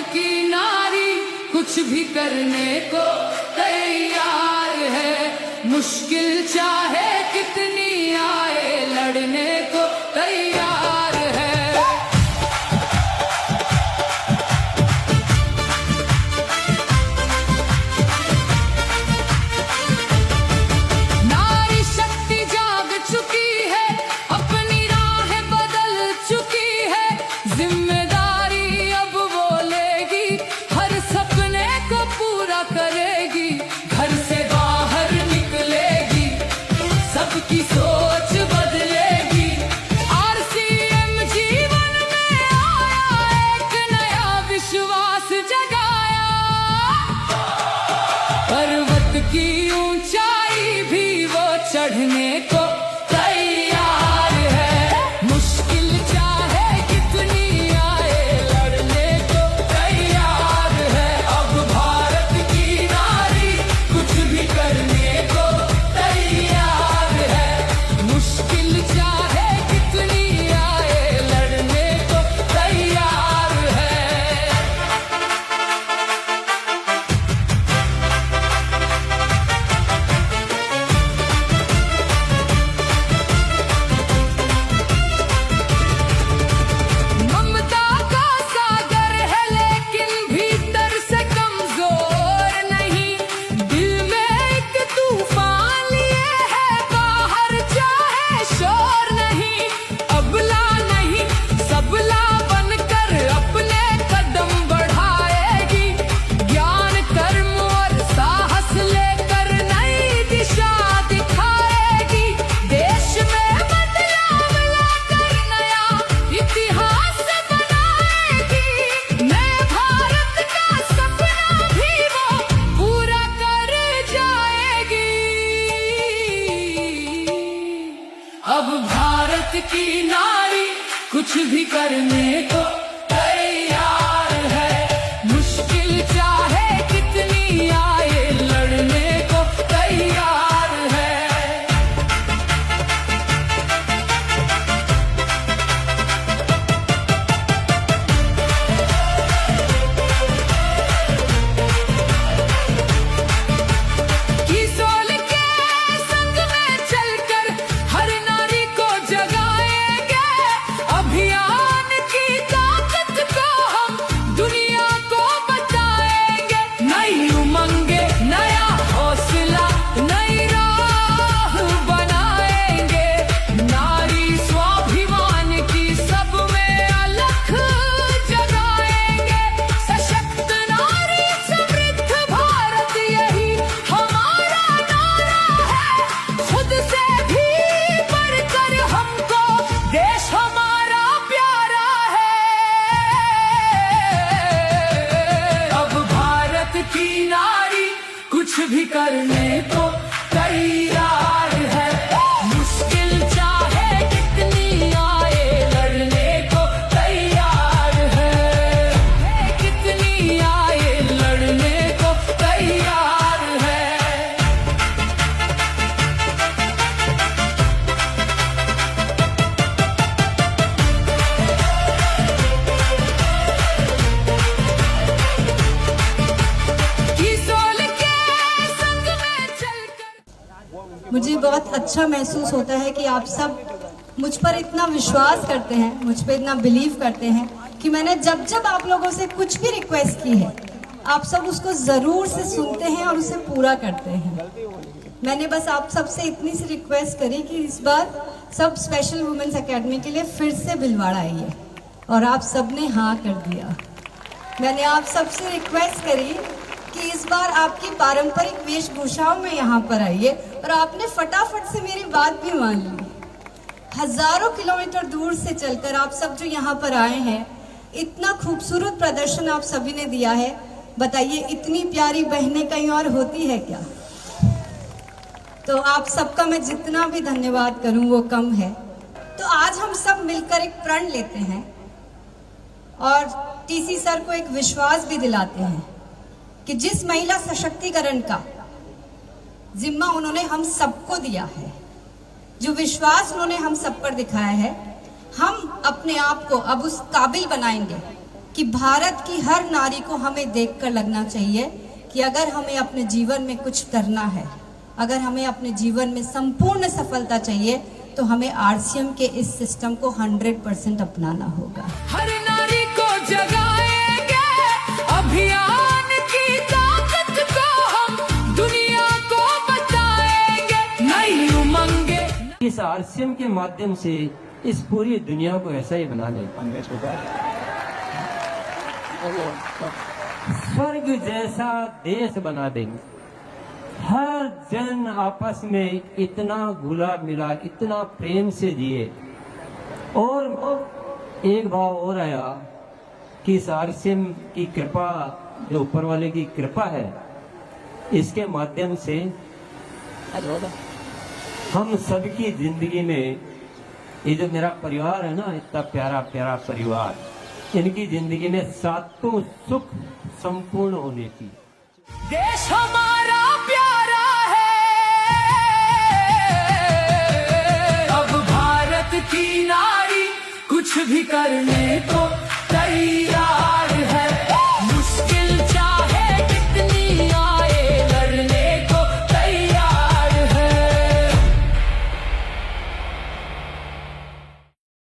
की नारी कुछ भी करने को तैयार है। मुश्किल चाहे कितनी आए लड़ने को तैयार है। नारी शक्ति जाग चुकी है, अपनी राह बदल चुकी है। जिम्मेदारी अब वो लेगी, हर सपने को पूरा करेगी। घर से बाहर निकलेगी, सबकी सोच बदलेगी। आरसीएम जीवन में आया, एक नया विश्वास जगाया। पर्वत की ऊंचाई भी वो चढ़ने को तैयार है। मुश्किल चाहे कितनी आए लड़ने को तैयार है। अब भारत की नारी कुछ भी करने को तैयार है। मुश्किल चाहे कितनी आए लड़ने को तैयार है। ममता का सागर है लेकिन भीतर से कमजोर नहीं। दिल में एक तूफान लिए है, बाहर चाहे शोर नहीं। अबला नहीं सबला बनकर अपने कदम बढ़ाएगी। ज्ञान कर्म और साहस लेकर नई दिशा दिखाएगी। देश में बदलाव लाकर नया इतिहास बनाएगी। नए भारत का सपना भी वो पूरा कर जाएगी। अब भारत की नारी कुछ भी करने को तैयार है। मुश्किल चाहे कितनी आए लड़ने को तैयार है। किशोर के संग में चलकर हर नारी को जगाएंगे। अभियान की ताकत को हम दुनिया को बताएंगे। नई उमंगे नया हौसला नई राह बनाएंगे। नारी स्वाभिमान की सब में अलख जगाएंगे। सशक्त नारी समृद्ध भारत यही हमारा नारा है। खुद से भी बढ़कर हमको देश हमारा प्यारा है। अब भारत की नारी कुछ भी करने को तैयार है। मुश्किल चाहे कितनी आए लड़ने को तैयार है। कितनी आए लड़ने को तैयार है। किशोर के संग में चलकर मुझे बहुत अच्छा महसूस होता है कि आप सब मुझ पर इतना विश्वास करते हैं, मुझ पर इतना बिलीव करते हैं कि मैंने जब जब आप लोगों से कुछ भी रिक्वेस्ट की है, आप सब उसको ज़रूर से सुनते हैं और उसे पूरा करते हैं। मैंने बस आप सब से इतनी सी रिक्वेस्ट करी कि इस बार सब स्पेशल वुमेन्स एकेडमी के लिए फिर से भिलवाड़ा आइए, और आप सब ने हाँ कर दिया। मैंने आप सब से रिक्वेस्ट करी कि इस बार आपकी पारंपरिक वेशभूषाओं में यहाँ पर आइए, और आपने फटाफट से मेरी बात भी मान ली। हजारों किलोमीटर दूर से चलकर आप सब जो यहाँ पर आए हैं, इतना खूबसूरत प्रदर्शन आप सभी ने दिया है। बताइए, इतनी प्यारी बहनें कहीं और होती है क्या? तो आप सबका मैं जितना भी धन्यवाद करूं वो कम है। तो आज हम सब मिलकर एक प्रण लेते हैं और टीसी सर को एक विश्वास भी दिलाते हैं कि जिस महिला सशक्तिकरण का जिम्मा उन्होंने हम सबको दिया है, जो विश्वास उन्होंने हम सब पर दिखाया है, हम अपने आप को अब उस काबिल बनाएंगे कि भारत की हर नारी को हमें देखकर लगना चाहिए कि अगर हमें अपने जीवन में कुछ करना है, अगर हमें अपने जीवन में संपूर्ण सफलता चाहिए, तो हमें आरसीएम के इस सिस्टम को 100% अपनाना होगा। हर नारी को जगाएंगे, अभियान की ताकत को हम दुनिया को बताएंगे, नई उमंगे। इस आरसीएम के माध्यम से इस पूरी दुनिया को ऐसा ही बना ले, स्वर्ग जैसा देश बना देंगे। हर जन आपस में इतना घुला मिला, इतना प्रेम से जिए। और एक भाव और आया कि इस आरसीएम की कृपा, जो ऊपर वाले की कृपा है, इसके माध्यम से हम सबकी जिंदगी में, ये जो मेरा परिवार है ना, इतना प्यारा प्यारा परिवार, इनकी जिंदगी में सातों सुख संपूर्ण होने की। देश हमारा प्यारा है, अब भारत की नारी कुछ भी करने को तैयार।